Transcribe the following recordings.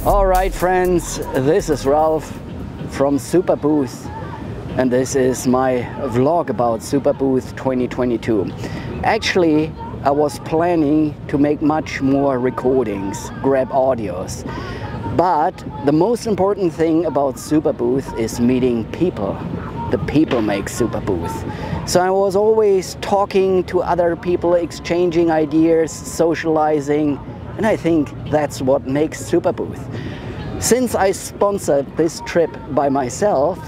All right, friends, this is Ralph from Superbooth, and this is my vlog about Superbooth 2022. Actually, I was planning to make much more recordings, grab audios, but the most important thing about Superbooth is meeting people. The people make Superbooth. So I was always talking to other people, exchanging ideas, socializing, and I think that's what makes Superbooth. Since I sponsored this trip by myself,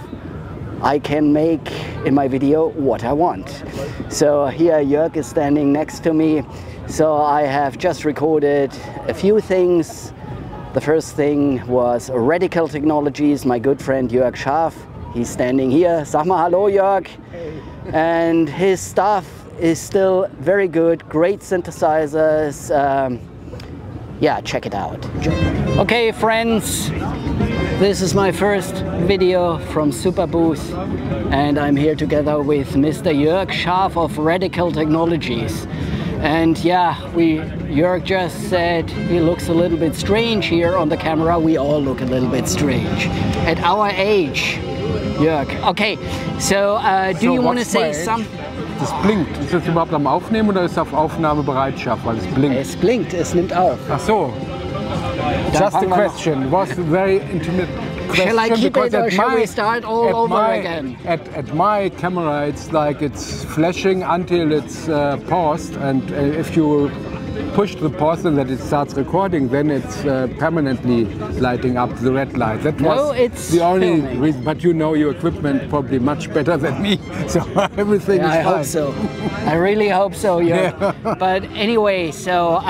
I can make in my video what I want. So here Jörg is standing next to me. So I have just recorded a few things. The first thing was Radikal Technologies, my good friend Jörg Schaaf. He's standing here. Sag mal hallo, Jörg. Hey. And his stuff is still very good, great synthesizers. Yeah, check it out. Okay, friends, this is my first video from Superbooth, and I'm here together with Mr. Jörg Schaaf of Radikal Technologies. And yeah, Jörg just said he looks a little bit strange here on the camera. We all look a little bit strange at our age, Jörg. Okay, so do you want to say something? Das blinkt. Ist das überhaupt am Aufnehmen oder ist es auf Aufnahmebereitschaft, weil es blinkt? Es blinkt, es nimmt auf. Ach so. Just a question. Was a very intimate question. Shall I keep it or shall we start all over again? At my camera, it's like it's flashing until it's paused, and if you push the pause and that it starts recording, then it's permanently lighting up the red light. That was the only reason. But you know your equipment probably much better than me, so everything is fine. I hope so. I really hope so, Jörg. Yeah. But anyway, so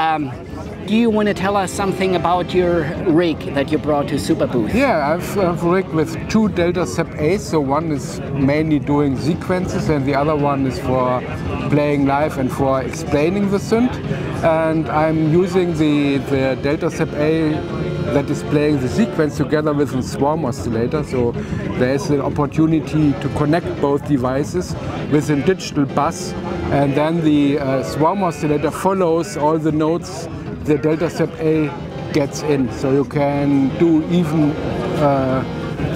do you want to tell us something about your rig that you brought to Superbooth? Yeah, I've a rig with two Delta Sep A's. So one is mainly doing sequences and the other one is for playing live and for explaining the synth. And I'm using the Delta Sep A that is playing the sequence together with a swarm oscillator. So there is an opportunity to connect both devices with a digital bus, and then the swarm oscillator follows all the notes the Delta Sep A gets in, so you can do even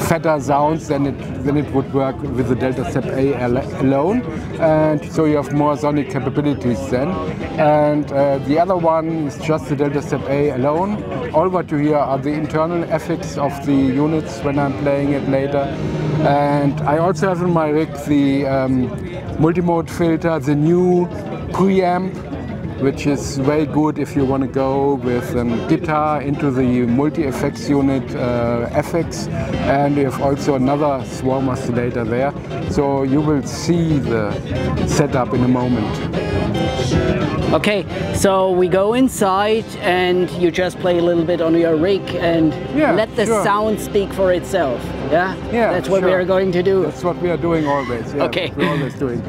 fatter sounds than it would work with the Delta Sep A alone, and so you have more sonic capabilities then. And the other one is just the Delta Sep A alone. All what you hear are the internal effects of the units when I'm playing it later. And I also have in my rig the multimode filter, the new preamp, which is very good if you want to go with a guitar into the multi-effects unit FX, and you have also another swarm oscillator there. So you will see the setup in a moment. Okay, so we go inside and you just play a little bit on your rig and let the sound speak for itself. Yeah? Yeah, that's what we are going to do. That's what we are doing always. Yeah, okay. We're always doing.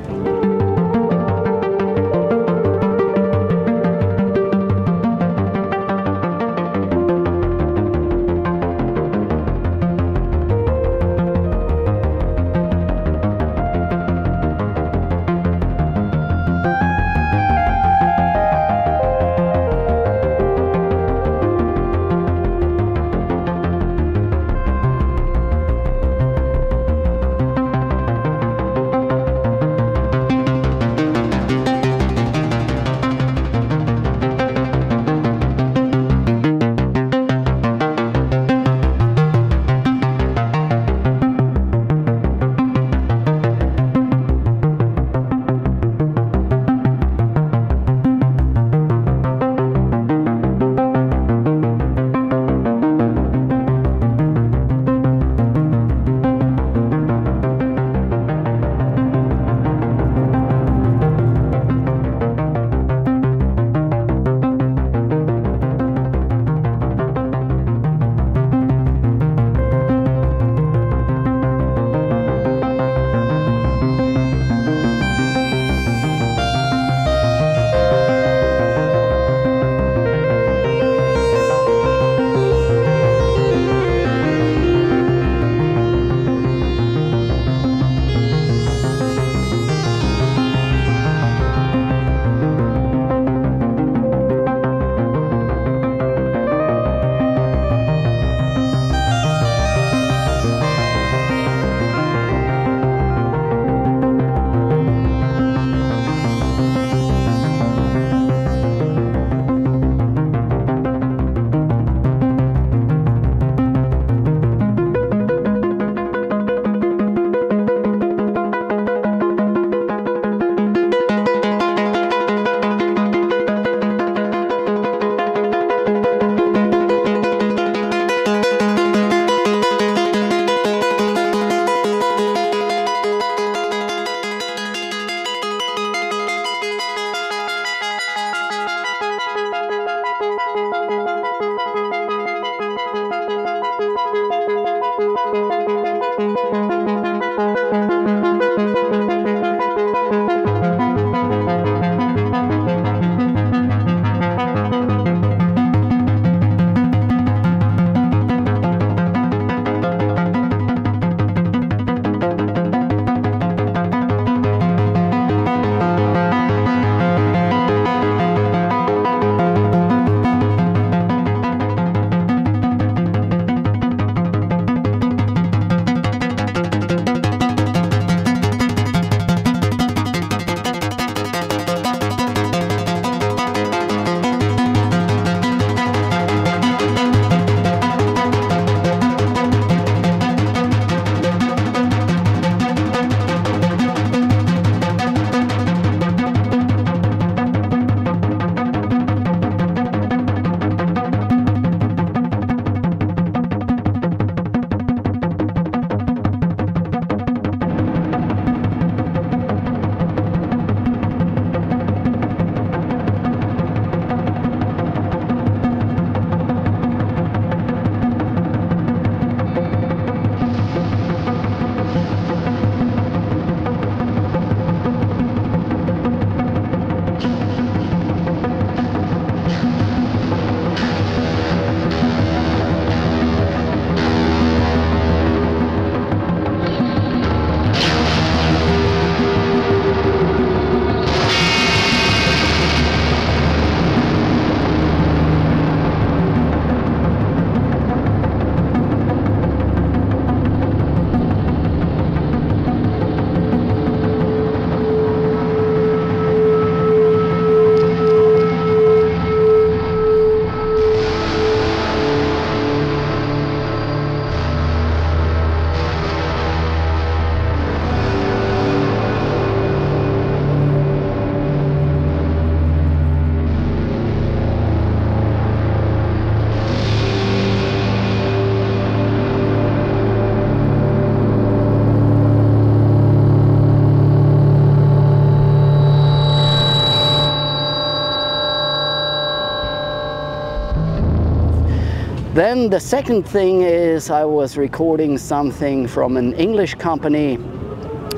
Then the second thing is I was recording something from an English company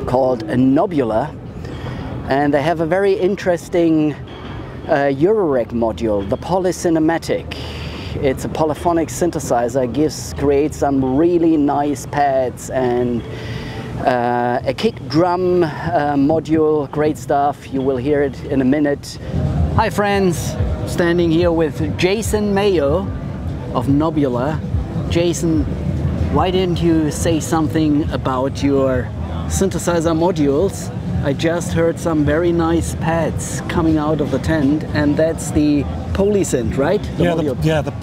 called Knobula, and they have a very interesting Eurorack module, the Polycinematic. It's a polyphonic synthesizer, creates some really nice pads and a kick drum module, great stuff. You will hear it in a minute. Hi friends, standing here with Jason Mayo of Knobula. Jason, why didn't you say something about your synthesizer modules? I just heard some very nice pads coming out of the tent, and that's the Polysynth, right? The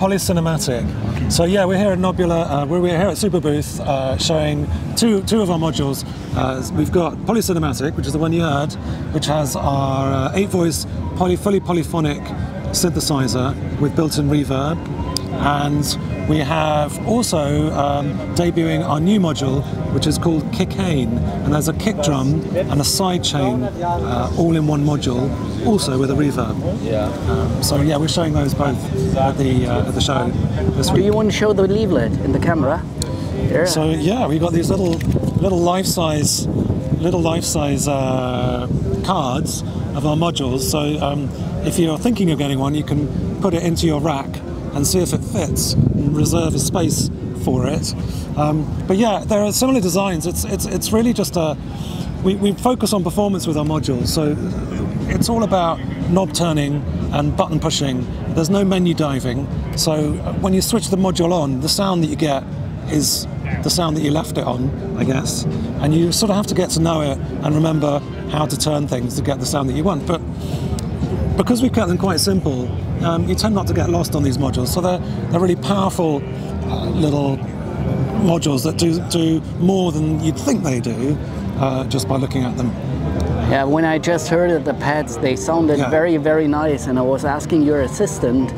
Polycinematic. Okay. So yeah, we're here at Knobula, we're here at Superbooth showing two of our modules. We've got Polycinematic, which is the one you heard, which has our 8-voice fully polyphonic synthesizer with built-in reverb. And we have also debuting our new module, which is called Kickain, and there's a kick drum and a side chain all in one module, also with a reverb. So yeah, we're showing those both at the show this week. Do you want to show the leaflet in the camera? There. So yeah, we've got these little life-size cards of our modules. So if you're thinking of getting one, you can put it into your rack and see if it fits and reserve a space for it. But yeah, there are similar designs. It's really just we focus on performance with our modules. So it's all about knob turning and button pushing. There's no menu diving. So when you switch the module on, the sound that you get is the sound that you left it on, I guess. And you sort of have to get to know it and remember how to turn things to get the sound that you want. But because we've kept them quite simple, you tend not to get lost on these modules. So they're really powerful little modules that do more than you'd think they do just by looking at them. Yeah, when I just heard the pads, they sounded very, very nice, and I was asking your assistant,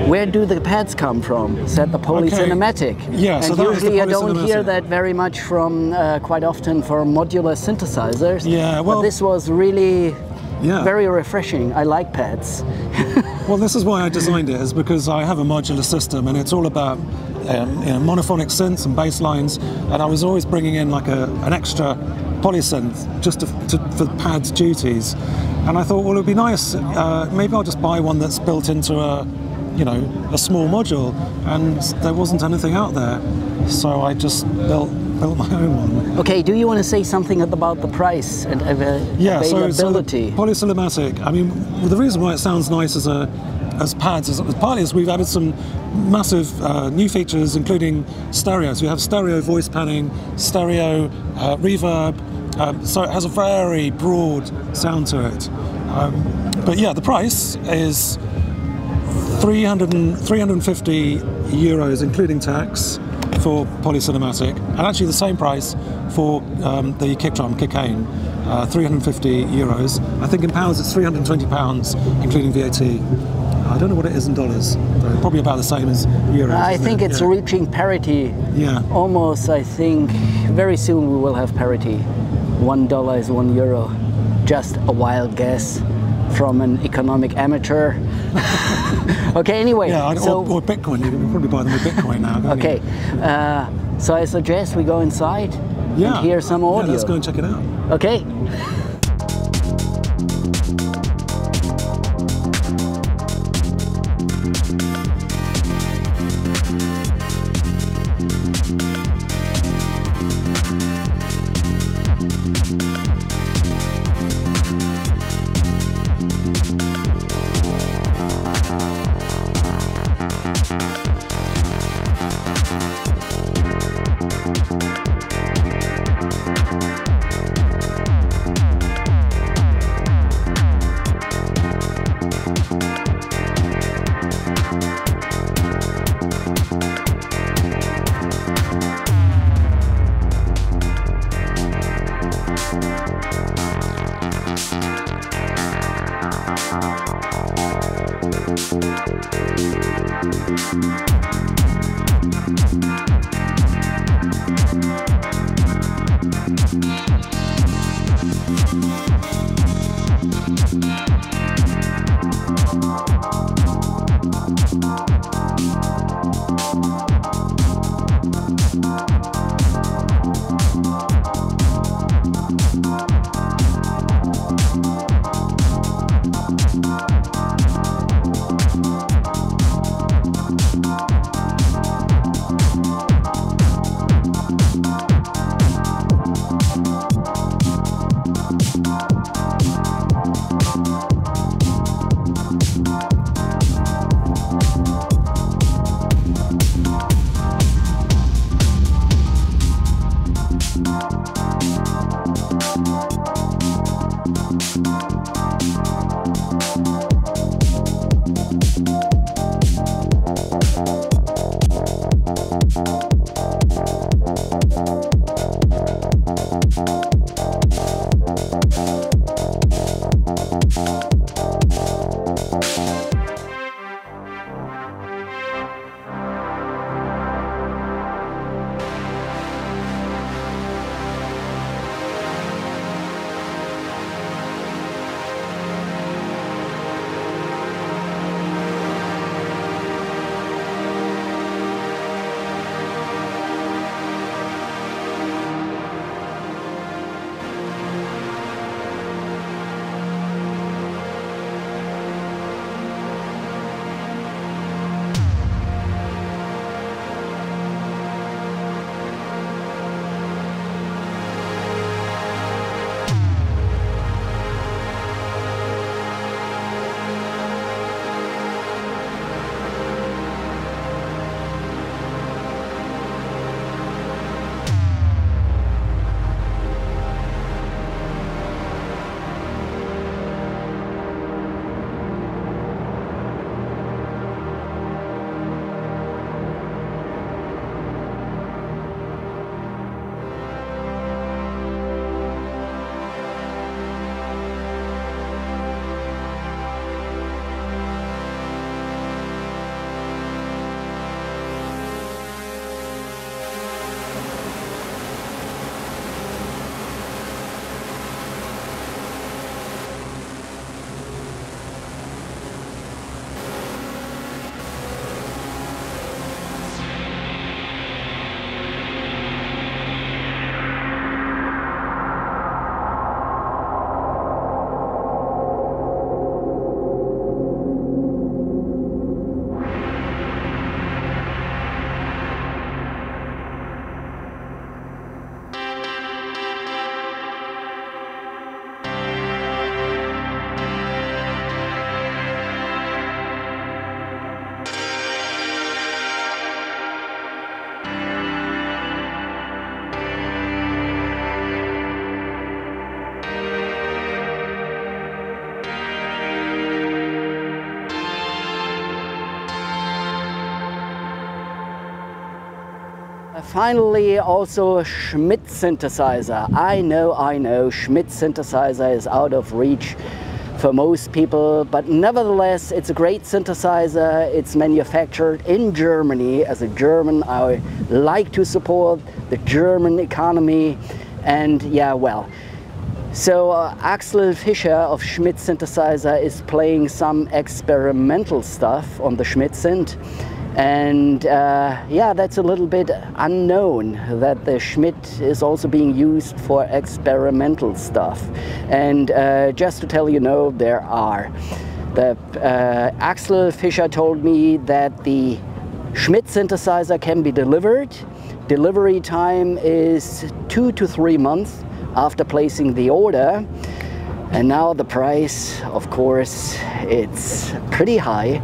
where do the pads come from? Is that the Polycinematic? Okay. Yeah, and so that usually I don't hear that very much from quite often for modular synthesizers. Yeah, well, but this was really very refreshing. I like pads. Well, this is why I designed it, is because I have a modular system, and it's all about monophonic synths and bass lines, and I was always bringing in like an extra polysynth just for pads duties. And I thought, well, it would be nice, maybe I'll just buy one that's built into a small module, and there wasn't anything out there, so I just built my own one. Okay, do you want to say something about the price and availability? So Polycinematic, I mean, the reason why it sounds nice as pads is partly as we've added some massive new features, including stereo. So we have stereo voice panning, stereo reverb, so it has a very broad sound to it. But yeah, the price is 350 euros, including tax, for Polycinematic, and actually the same price for the kick drum, Kickain, 350 euros. I think in pounds it's 320 pounds, including VAT. I don't know what it is in dollars, but probably about the same as euros. I think it's reaching parity. Yeah. Almost, I think, very soon we will have parity. $1 is €1. Just a wild guess from an economic amateur. Okay, anyway. Yeah, or Bitcoin. You can probably buy them with Bitcoin now. Okay, so I suggest we go inside and hear some audio. Yeah, let's go and check it out. Okay. Finally, also Schmidt Synthesizer. I know, Schmidt Synthesizer is out of reach for most people, but nevertheless, it's a great synthesizer. It's manufactured in Germany. As a German, I like to support the German economy, and yeah, well. So Axel Fischer of Schmidt Synthesizer is playing some experimental stuff on the Schmidt Synth. And yeah, that's a little bit unknown that the Schmidt is also being used for experimental stuff. And just to tell you, no, there are. Axel Fischer told me that the Schmidt synthesizer can be delivered. Delivery time is 2 to 3 months after placing the order. And now the price, of course, it's pretty high.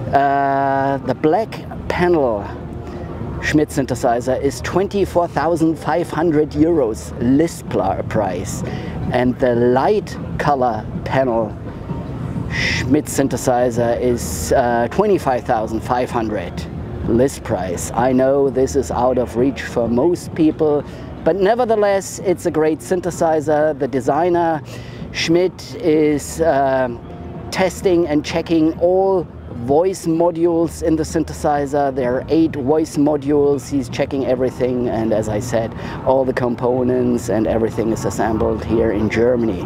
The black panel Schmidt synthesizer is 24,500 euros list price, and the light color panel Schmidt synthesizer is 25,500 list price. I know this is out of reach for most people, but nevertheless, it's a great synthesizer. The designer Schmidt is testing and checking all voice modules in the synthesizer. There are 8 voice modules. He's checking everything, and as I said, all the components and everything is assembled here in Germany.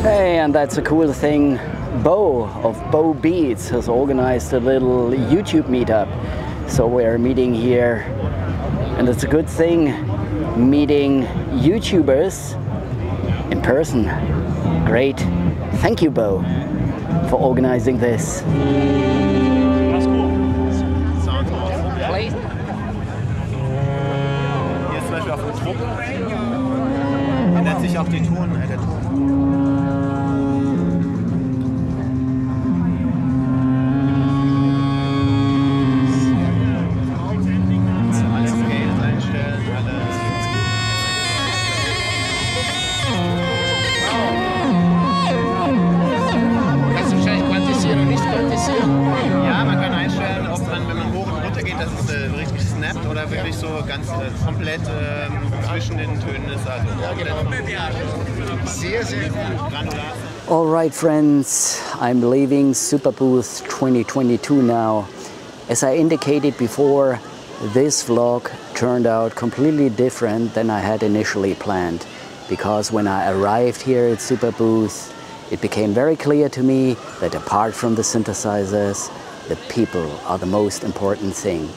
Hey, and that's a cool thing. Bo of Bo Beats has organized a little YouTube meetup. So we're meeting here, and it's a good thing meeting YouTubers in person. Great. Thank you, Bo, for organizing this. That's cool. Sounds awesome. Yeah. Hier ist zum Beispiel auf dem Druck. Ändert sich auch der Ton. Komplett zwischen den Tönen ist, also sehr, sehr granular. All right, friends, I'm leaving Superbooth 2022 now. As I indicated before, this vlog turned out completely different than I had initially planned, because when I arrived here at Superbooth, it became very clear to me that apart from the synthesizers, the people are the most important thing.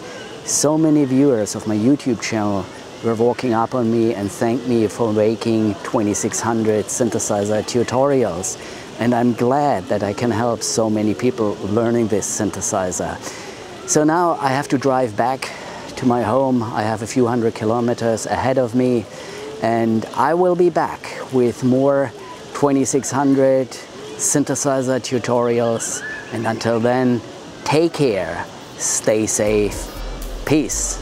So many viewers of my YouTube channel were walking up on me and thanked me for making 2600 synthesizer tutorials. And I'm glad that I can help so many people learning this synthesizer. So now I have to drive back to my home. I have a few hundred kilometers ahead of me, and I will be back with more 2600 synthesizer tutorials. And until then, take care, stay safe. Peace.